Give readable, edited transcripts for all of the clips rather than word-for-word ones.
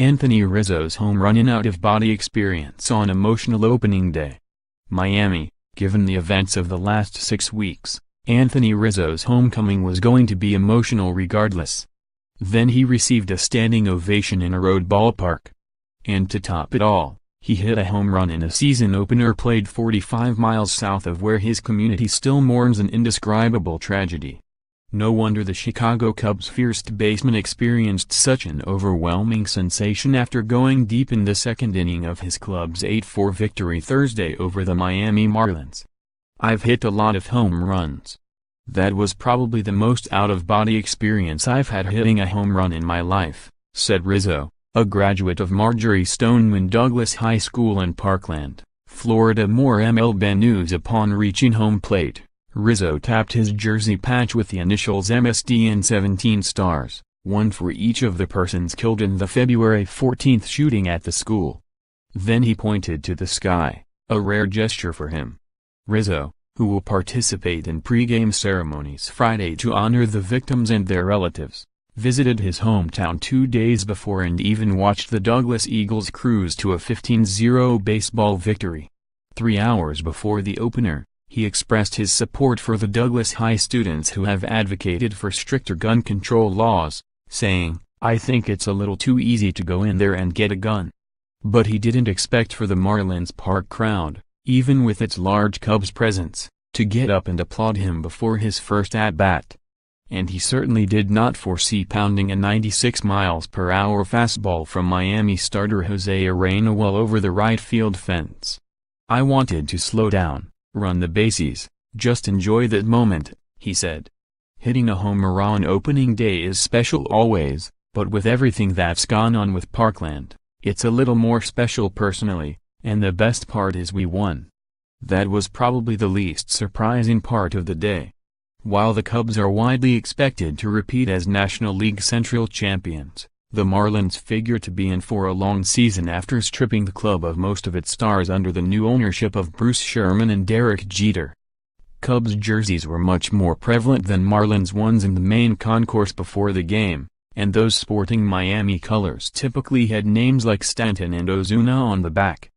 Anthony Rizzo's home run in out-of-body experience on emotional opening day. Miami, given the events of the last 6 weeks, Anthony Rizzo's homecoming was going to be emotional regardless. Then he received a standing ovation in a road ballpark. And to top it all, he hit a home run in a season opener played 45 miles south of where his community still mourns an indescribable tragedy. No wonder the Chicago Cubs' first baseman experienced such an overwhelming sensation after going deep in the second inning of his club's 8-4 victory Thursday over the Miami Marlins. "I've hit a lot of home runs. That was probably the most out-of-body experience I've had hitting a home run in my life," said Rizzo, a graduate of Marjory Stoneman Douglas High School in Parkland, Florida. More MLB news. Upon reaching home plate, Rizzo tapped his jersey patch with the initials MSD and 17 stars, one for each of the persons killed in the February 14 shooting at the school. Then he pointed to the sky, a rare gesture for him. Rizzo, who will participate in pre-game ceremonies Friday to honor the victims and their relatives, visited his hometown 2 days before and even watched the Douglas Eagles cruise to a 15-0 baseball victory. 3 hours before the opener, he expressed his support for the Douglas High students who have advocated for stricter gun control laws, saying, "I think it's a little too easy to go in there and get a gun." But he didn't expect for the Marlins Park crowd, even with its large Cubs presence, to get up and applaud him before his first at-bat. And he certainly did not foresee pounding a 96 miles per hour fastball from Miami starter Jose Arena well over the right field fence. "I wanted to slow down, run the bases, just enjoy that moment," he said. Hitting a home run opening day is special always, but with everything that's gone on with Parkland, it's a little more special personally, and the best part is we won. That was probably the least surprising part of the day. While the Cubs are widely expected to repeat as National League Central champions, the Marlins figure to be in for a long season after stripping the club of most of its stars under the new ownership of Bruce Sherman and Derek Jeter. Cubs jerseys were much more prevalent than Marlins ones in the main concourse before the game, and those sporting Miami colors typically had names like Stanton and Ozuna on the back.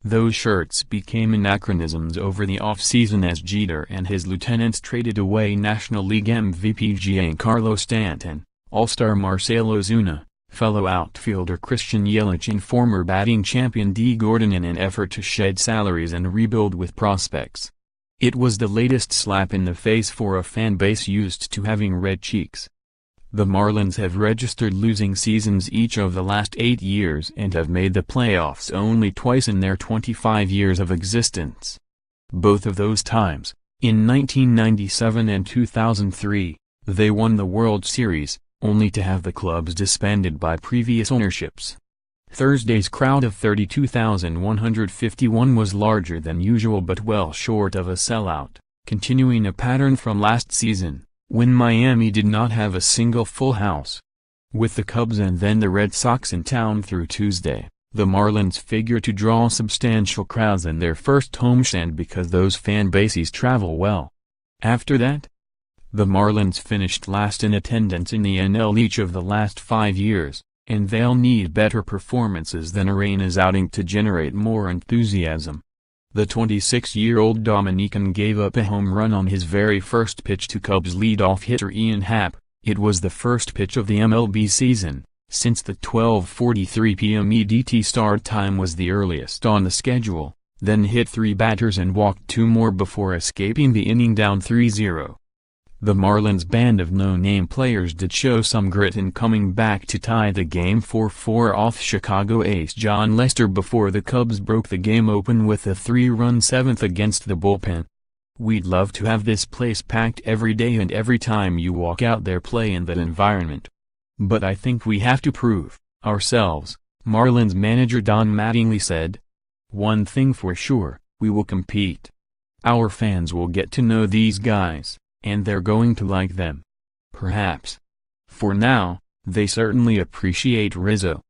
Those shirts became anachronisms over the offseason as Jeter and his lieutenants traded away National League MVP Giancarlo Stanton, All-Star Marcell Ozuna, fellow outfielder Christian Yelich and former batting champion Dee Gordon in an effort to shed salaries and rebuild with prospects. It was the latest slap in the face for a fan base used to having red cheeks. The Marlins have registered losing seasons each of the last 8 years and have made the playoffs only twice in their 25 years of existence. Both of those times, in 1997 and 2003, they won the World Series, only to have the clubs disbanded by previous ownerships. Thursday's crowd of 32,151 was larger than usual but well short of a sellout, continuing a pattern from last season, when Miami did not have a single full house. With the Cubs and then the Red Sox in town through Tuesday, the Marlins figure to draw substantial crowds in their first homestand because those fan bases travel well. After that, the Marlins finished last in attendance in the NL each of the last 5 years, and they'll need better performances than Arena's outing to generate more enthusiasm. The 26-year-old Dominican gave up a home run on his very first pitch to Cubs leadoff hitter Ian Happ. It was the first pitch of the MLB season, since the 12:43 p.m. EDT start time was the earliest on the schedule, then hit 3 batters and walked 2 more before escaping the inning down 3-0. The Marlins' band of no-name players did show some grit in coming back to tie the game 4-4 off Chicago ace Jon Lester before the Cubs broke the game open with a 3-run 7th against the bullpen. "We'd love to have this place packed every day and every time you walk out there play in that environment. But I think we have to prove ourselves," Marlins manager Don Mattingly said. "One thing for sure, we will compete. Our fans will get to know these guys, and they're going to like them. Perhaps. For now, they certainly appreciate Rizzo."